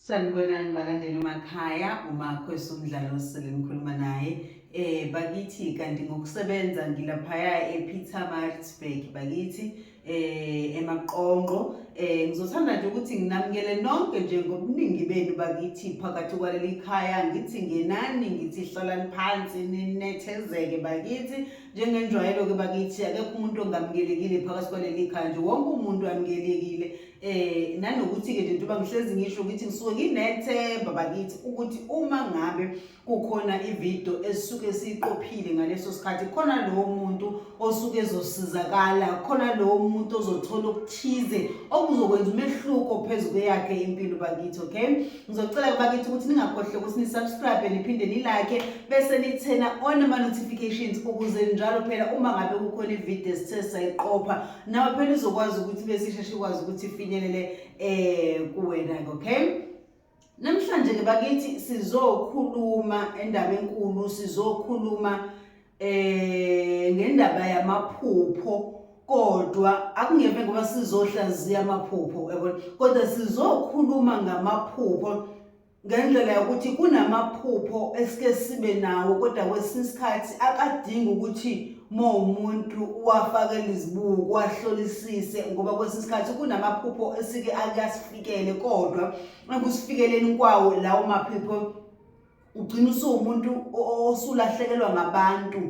Sanibonani balandeli emakhaya, umakho esomdlalo sele nikhuluma naye. Bakithi kanti ngokusebenza ngilaphaya ePietermaritzburg bakithi eMaqonqo. Ngizothanda nje ukuthi nginamukele nonke nje ngobuningi benu bakithi phakathi kwaleli khaya, ngithi ngenani, ngithi hlalani phansi ninethezeke bakithi. Njengenjwayelo ke bakithi akekho umuntu ongamukelekile phakathi kwaleli khaya, nje wonke umuntu amukelekile. Nanokuthi-ke nje njengoba ngihlezi ngisho ukuthi ngisuke nginethemba bakithi ukuthi uma ngabe kukhona ividiyo esisuke siyiqophile ngaleso sikhathi, khona lowo muntu osuke ezosizakala, khona lowo muntu ozothola okuthize okuzokwenza umehluko phezu kweyakhe impilo bakithi. Okay, ngizocela bakithi ukuthi ningakhohlwa ukuthi ni-subscribe niphinde ni-like bese nithena on ama-notifications ukuze njalo phela uma ngabe kukhona ividiyo esithe sayiqopha nawe phela uzokwazi ukuthi bese isheshe ikwazi ukuthi ifinyelele kuwena. Okay, namhlanje ke bakithi sizokhuluma endaba enkulu, sizokhuluma ngendaba yamaphupho, kodwa akungeve ngoba sizohlaziya amaphupho yabona, kodwa sizokhuluma ngamaphupho ngendlela yokuthi kunamaphupho esike sibe nawo, kodwa kwesinye isikhathi akadingi ukuthi umuntu uwafakele izibuko wahlolisise, ngoba kwesinye isikhathi kunamaphupho esike akuyasifikele, kodwa ekusifikeleni kwawo lawo maphupho ugcina usuwumuntu osulahlekelwa ngabantu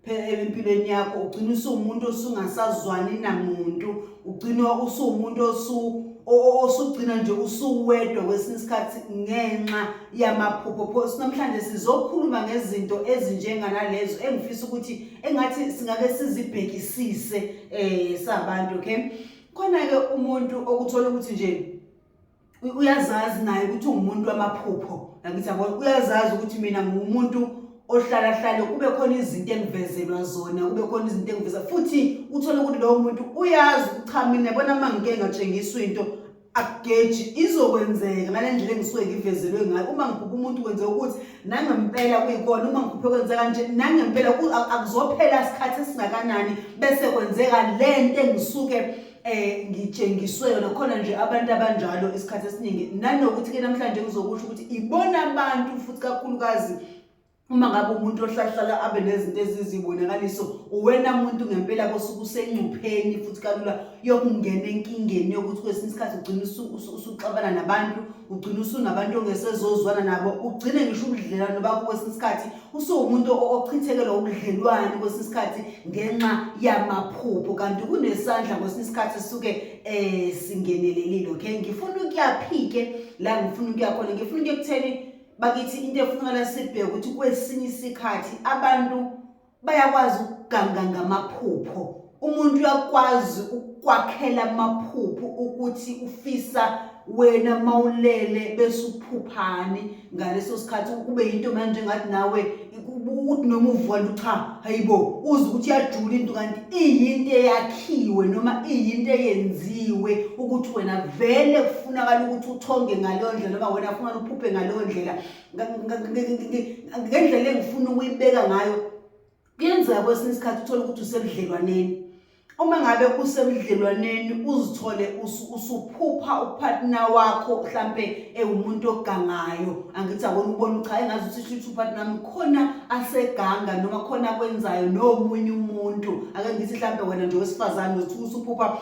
empilweni yakho, ugcina usuwumuntu osungasazwani namuntu, ugcina usuwumuntu osugcina nje usuwedwa kwesinye isikhathi ngenxa yamaphupho. Namhlanje sizokhuluma ngezinto ezinjenganalezo engifisa ukuthi engathi singake sizibhekisise sabantu. Okay, khona-ke umuntu okuthola ukuthi nje uyazazi naye ukuthi ungumuntu wamaphupho, ngithi yabona, uyazazi ukuthi mina ngumuntu ohlala kube khona izinto engivezelwa zona, kube khona izinto engiveza, futhi uthole ukuthi lowo muntu uyazi ukuthi cha, mina yabona uma ngike ngatshengiswa into akugeji izokwenzeka ngale ndlela engisuke ngivezelwe ngayo. Uma ngiphupha umuntu kwenzeka ukuthi nangempela kuyikona, uma ngiphuphe kwenzeka kanje nangempela akuzophela isikhathi esingakanani bese kwenzeka lento engisuke ngitshengiswe yona. Khona nje abantu abanjalo isikhathi esiningi, nanokuthi-ke namhlanje ngizokusho ukuthi ibona abantu futhi kakhulukazi uma ngabe umuntu ohlahlala abe nezinto ezizibonakaliso, uwena muntu ngempela kosuke usengcupheni futhi kalula yokungena enkingeni yokuthi kwesinye isikhathi ugcina usuxabana nabantu, ugcina usunabantu ongesezozwana nabo, ugcine ngisho ubudlelwano bakho kwesinye isikhathi usuwumuntu ochithekelwa ubudlelwano kwesinye isikhathi ngenxa yamaphupho, kanti kunesandla kwesinye isikhathi sisuke singenelelile. Okay, ngifuna ukuyaphike la ngifuna ukuya khona, ngifuna ukukutheni bakithi into efunakala sibheke ukuthi kwesinye isikhathi abantu bayakwazi ukuganga ngamaphupho. Umuntu uyakwazi ukwakhela amaphupho ukuthi ufisa wena mawulele bese uphuphani ngaleso sikhathi kube into manje ngathi nawe uthi noma uvula cha hayibo uze ukuthi iyajula into kanti iyinto eyakhiwe noma iyinto eyenziwe ukuthi wena vele kufunakala ukuthi uthonge ngaleyo ndlela, noma wena ufuna uphuphe ngaleyo ndlela ngendlela engifuna ukuyibeka ngayo. Kuyenzeka kwesinye isikhathi uthole ukuthi usebudlelwaneni, uma ngabe usebudlelwaneni uzithole usuphupha upartner wakho mhlambe umuntu ogangayo, angithi akona ubona cha engazi ukuthi upartner nami khona aseganga noma khona kwenzayo nomunye umuntu. Ake ngithi mhlambe wena nje wesifazane uthi usuphupha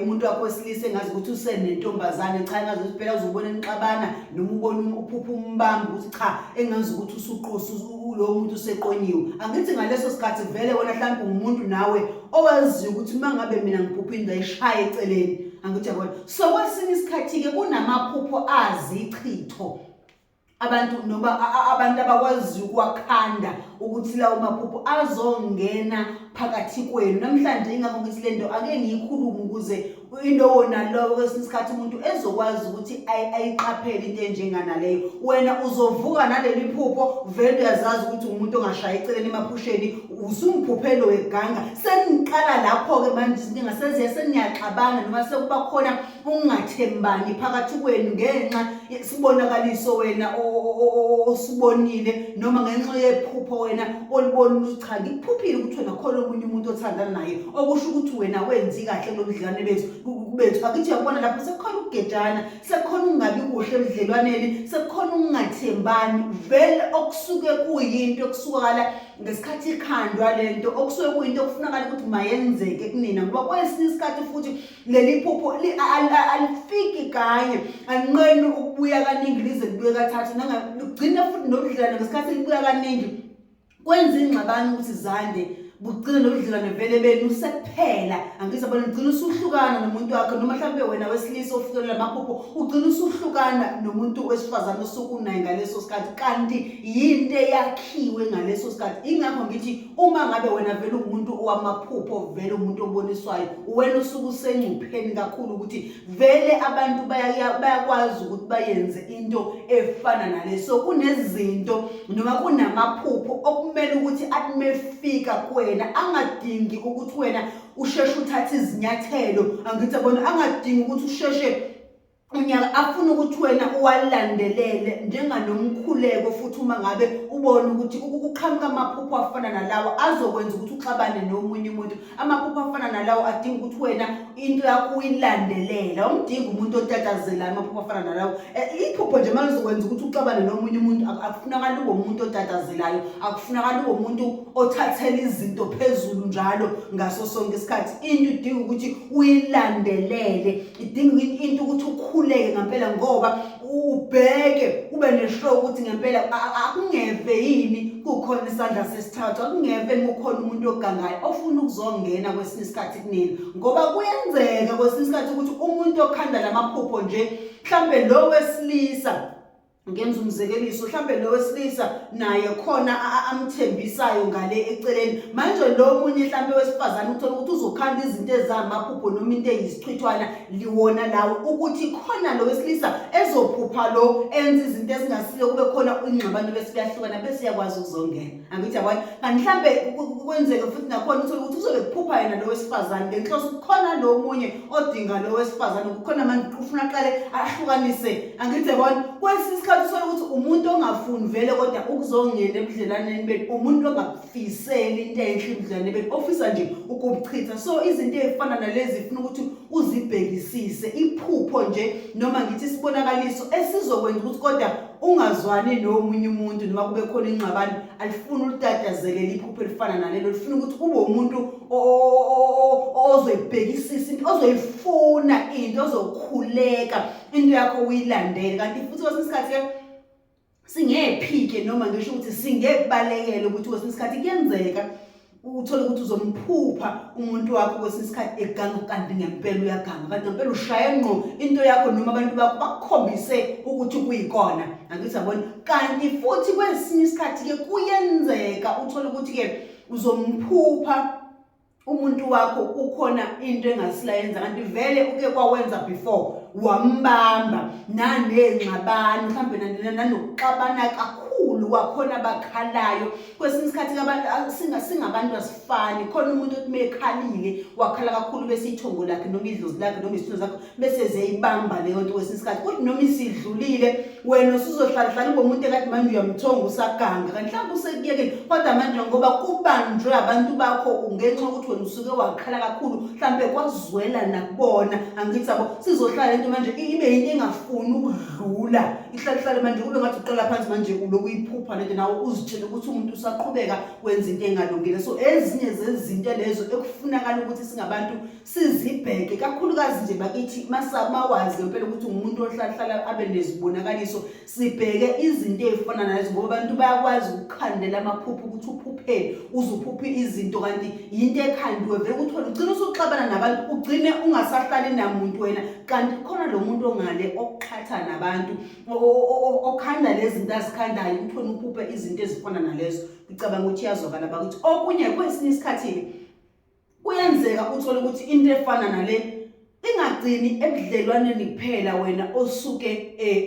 umuntu wakho wesilisa engazi ukuthi usenentombazane, cha engazi ukuthi phela uzobona enixabana noma ubona uphupha umbamba ukuthi cha engazi ukuthi usuqosa lo muntu useqonyiwe. Angithi ngaleso sikhathi vele wena mhlambe umuntu nawe owaziyo ukuthi uma ngabe mina ngiphupha into ayishaya eceleni, angithi yabona. So kwesinye isikhathi-ke kunamaphupho azichitho abantu noma abantu abakwaziyo ukwakhanda ukuthi lawo maphupho azongena phakathi kwenu. Namhlanje ingakho ngithi lento ake ngiyikhulume ukuze into wona lowo kwesinye isikhathi umuntu ezokwazi ukuthi ayiqaphele into enjenganaleyo. Wena uzovuka naleli phupho vele uyazazi ukuthi umuntu ongashaya eceleni emaphusheni, usungiphuphele weganga. Seniqala lapho-ke manje izinto ngaseziya seniyaxabana noma sekuba khona ukungathembani phakathi kwenu ngenxa yesibonakaliso wena osibonile noma ngenxa yephupho wena olibona ukuthi cha ngikuphuphile ukuthi wena khona omunye umuntu othandana naye okusho ukuthi wena wenzi kahle kulobudlelwane bethu akithi uyabona lapho sekukhona ukugejana sekukhona ukungabi kuhle ebudlelwaneni sekukhona ukungathembani vele okusuke kuyinto okusukala ngesikhathi ikhandwa lento okusuke kuyinto okufunakala ukuthi mayenzeke kunina ngoba kwesinye isikhathi futhi leli phupho alifiki kanye anqeni ukubuya kaningi lize libuye kathathu nangagcina futhi nobudlelwane ngesikhathi libuya kaningi kwenza ingxabano ukuthi zande bugcina nobudlelwane vele benu sekuphela angithi abantu ugcina usuhlukana nomuntu wakhe noma mhlawumbe wena wesilisa ofikelela amaphupho ugcina usuhlukana nomuntu wesifazane osukunaye ngaleso sikhathi kanti yinto yakhiwe ngaleso sikhathi ingakho ngithi uma ngabe wena vele umuntu wamaphupho vele umuntu oboniswayo wena usuku usengcupheni kakhulu ukuthi vele abantu bayakwazi ukuthi bayenze into efana naleso kunezinto noma kunamaphupho okumele ukuthi akumefika wena angadingi ukuthi wena usheshe uthathe izinyathelo angithi abona angadingi ukuthi usheshe unyaka afuna ukuthi wena uwalandelele njenganomkhuleko futhi uma ngabe ubona ukuthi ukuqhamuka amaphupho afana nalawo azokwenza ukuthi uxabane nomunye umuntu amaphupho afana nalawo adinga ukuthi wena into yakho uyilandelela umdinga umuntu otatazelayo amaphupho afana nalawo iphupho nje manje uzokwenza ukuthi uxabane nomunye umuntu akufunakala ube umuntu otatazelayo akufunakala ube umuntu othathela izinto phezulu njalo ngaso sonke isikhathi into idinga ukuthi uyilandelele idinga into ukuthi ukhuleke ngempela ngoba ubheke ube neshow ukuthi ngempela akungeve yini kukhona isandla sesithathu akungeve kukhona umuntu ogangayo ofuna ukuzongena kwesinye isikhathi kunini ngoba kuyenzeka kwesinye isikhathi ukuthi umuntu okhanda lamaphupho nje mhlambe lo wesilisa ngenza umzekeliso mhlambe lo wesilisa naye khona amthembisayo ngale eceleni manje lo munye mhlambe wesifazane uthola ukuthi uzokhanda izinto ezamaphupho noma into eyisichithwana liwona lawo ukuthi khona lo wesilisa ezophupha lo enza izinto ezingasile kube khona ingxabano bese kuyahlukana bese yakwazi ukuzongena angithi yabona kanti mhlambe kwenzeke futhi nakhona uthola ukuthi uzobe kuphupha yena lo wesifazane ngenhloso kukhona lo munye odinga lo wesifazane kukhona manje ufuna aqale ahlukanise angithi yabona kwesinye usola ukuthi umuntu ongafuni vele kodwa ukuzongena ebudlelaneni bethu umuntu ongafiseli into enhle ebudlelaneni bethu ofisa nje ukubuchitha so izinto ezifana nalezi ifuna ukuthi uzibhekisise iphupho nje noma ngithi sibonakaliso esizokwenza ukuthi kodwa ungazwani nomunye umuntu noma kube khona ingxabano alifuna ulitatazele iphupho elifana nalelo lifuna ukuthi ube umuntu ozoyibhekisisa into ozoyifuna into ozokhuleka into yakho uyilandele kanti futhi kwesinye isikhathi singephike noma ngisho ukuthi singekubalekela ukuthi kwesinye isikhathi kuyenzeka uthola ukuthi uzomphupha umuntu wakho kwesinye isikhathi eganga kanti ngempela uyaganga kanti ngempela ushaya ngqo into yakho noma abantu bakho bakukhombise ukuthi kuyikona angithi yabona kanti futhi kwesinye isikhathi ke kuyenzeka uthola ukuthi ke uzomphupha umuntu wakho ukhona into engasilayenza kanti vele uke kwawenza before wambamba nanengxabano mhlambe nanokuxabana kakhulu kwakhona abakhalayo kwesinye isikhathi singabantu asifani khona umuntu othi mekhalile wakhala kakhulu bese ithongo lakhe noma idlozi lakhe noma isithunzi zakho bese ziyibamba leyo nto kwesinye isikhathi kuthi noma isidlulile wena usuzohlala ube umuntu ekathi manje uyamthonga usaganga kanti mhlawumbe usekuyekile kodwa manje ngoba kubanjwe abantu bakho ngenxa yokuthi wena usuke wakhala kakhulu mhlambe kwazwela nakubona angithi yabo sizohlala lento manje ibe into engafuni ukudlula ihlala manje kube ngathi uqala phansi manje ulokuyiphupha lento nawe uzitshela ukuthi umuntu usaqhubeka wenza into engalungile so ezinye zezinto lezo ekufunakala ukuthi singabantu sizibheke kakhulukazi nje bakithi mawazi ngempela ukuthi umuntu ohlala abe nezibonakaliso sibheke izinto ezifana nalezo ngoba abantu bayakwazi ukukhandela amaphupho ukuthi uphuphele uzuphuphe izinto kanti into ekhandiwe vele uthola ugcina usuxabana nabantu ugcine ungasahlali namuntu wena kanti khona lo muntu ongale okuqhatha nabantu okhanda lezi zinto azikhandayo uthona uphuphe izinto ezifana nalezo ngicabanga ukuthi yazokala bakuthi okunye kwesinye isikhathi kuyenzeka uthola ukuthi into efana nale ingagcini ebudlelwaneni kuphela wena osuke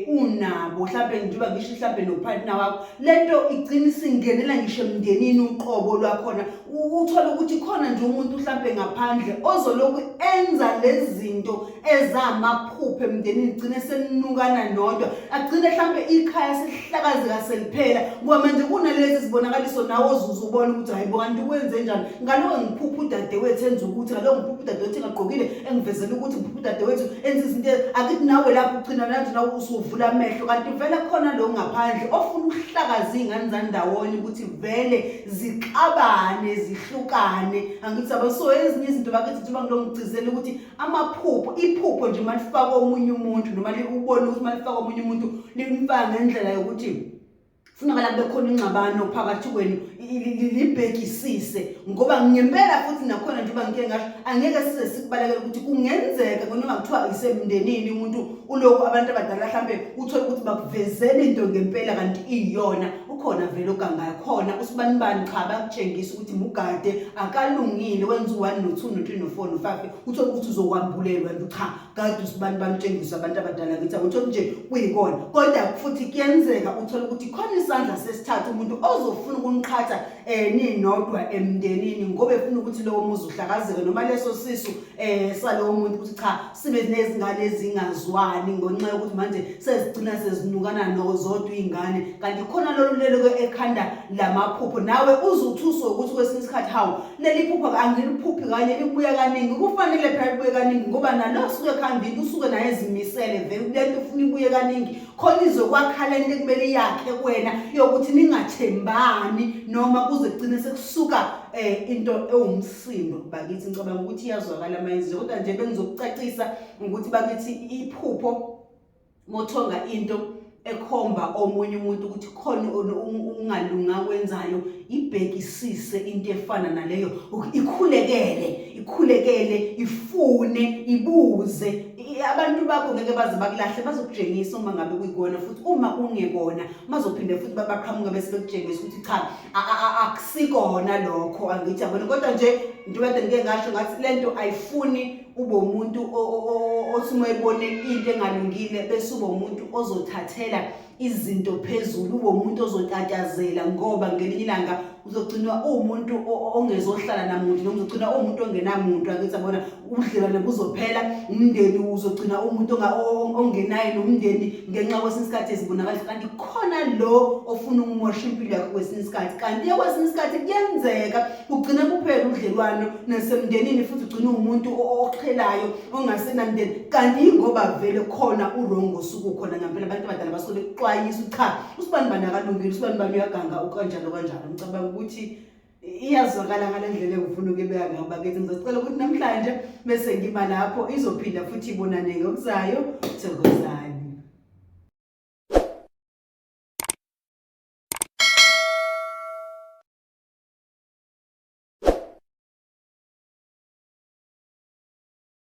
unabo mhlawumbe njengoba ngisho mhlawumbe nopartner wakho lento igcina singenela ngisho emndenini uqobo lwakhona uthola ukuthi khona nje umuntu mhlambe ngaphandle ozoloku enza lezi zinto ezamaphupho emndenini gcine seninukana nodwa agcine mhlambe ikhaya selihlakazeka seliphela ngoba manje kunalezi zibonakaliso nawo uzubona ukuthi hayibo kanti kwenze njani ngalowo ngiphupha udadewethu enza ukuthi ngalowo ngiphupha udadewethu engagqokile engivezela ukuthi ngiphupha udadewethu enza izinto akithi nawe lapho ugcina nathi nawe usuvula amehlo kanti vele khona lo ngaphandle ofuna ukuhlakaza izingane zandawonye ukuthi vele zixabane zihlukane angithi abaso ezinye izinto bakithi njengoba ngilongigcizela ukuthi amaphupho iphupho nje malifaka omunye umuntu noma ubone ukuthi malifaka omunye umuntu limfaka ngendlela yokuthi funakala kube khona ingxabano phakathi kwenu libhekisise ngoba ngempela futhi nakhona njengoba ngike ngasho angeke size sikubalekela ukuthi kungenzeka noma kuthiwa isemndenini umuntu uloko abantu abadala mhlambe uthola ukuthi bakuvezela into ngempela kanti iyona ukhona vele ogangayo khona usibanibani cha bakutshengisa ukuthi mugade akalungile wenza u1 no2 no3 no4 no5 uthola ukuthi uzokwambulelwa nje cha kade usibanibani utshengisa abantu abadala ngithi uthola nje kuyikona kodwa futhi kuyenzeka uthola ukuthi khona isandla sesithathu umuntu ozofuna ukuniqhatha ninodwa emndenini ngoba efuna ukuthi lowo muzi uhlakazeke noma leso sisu salowo muntu ukuthi cha sibe nezingane ezingazwani ngonxa yokuthi manje sezigcina sezinukana nozodwa izingane kanti khona lelo ekhanda lamaphupho nawe uzuthuswa ukuthi kwesinye isikhathi hawu leli phupho angiliphuphi kanye libuya kaningi kufanele phela libuye kaningi ngoba nalo suke ekhambini usuke naye ezimisele vele lento ufuna ibuye kaningi khona izokwakhala into kumele yakhe kuwena yokuthi ningathembani noma kuze kugcine sekusuka into ewumsindo bakithi ngicabanga ukuthi iyazwakala manje kodwa nje bengizokucacisa ukuthi bakithi iphupho mothonga into ekhomba omunye umuntu ukuthi khona ungalunga kwenzayo ibhekisise into efana naleyo ikhulekele ifune ibuze abantu bakho ngeke baze bakulahle bazokutshengisa uma ngabe kuyikona futhi uma kungekona bazophinde futhi baqhamuka bese bekutshengisa ukuthi cha akusikona lokho angithi yabona kodwa nje ndiwede ngeke ngasho ngathi lento ayifuni ube umuntu osimoyibone into engalungile bese ube umuntu ozothathela izinto phezulu ube umuntu ozotatazela ngoba ngelinye ilanga uzogcinwa umuntu ongezohlala namuntu noma uzogcina umuntu ongenamuntu akithi yabona ubudlelwane buzophela umndeni uzogcina umuntu ongenayo nomndeni ngenxa kwesinye isikhathi ezibonakala kanti khona lo ofuna ukumosha impilo yakhe kwesinye isikhathi kanti kwesinye isikhathi kuyenzeka ugcina kuphela ubudlelwano nasemndenini futhi ugcina umuntu oqhelayo ongasenamndeni kanti ngoba vele khona urongo suku khona ngempela abantu abadala basole kuxwayisa cha usibani banakalungile usibani bani uyaganga ukanjalo ngicabanga ukuthi iyazwakala ngalendlela engifuna ukubeka ngayo bakithi ngizocela ukuthi namhlanje bese ngima lapho izophinda futhi ibonane ngokuzayo thokozani.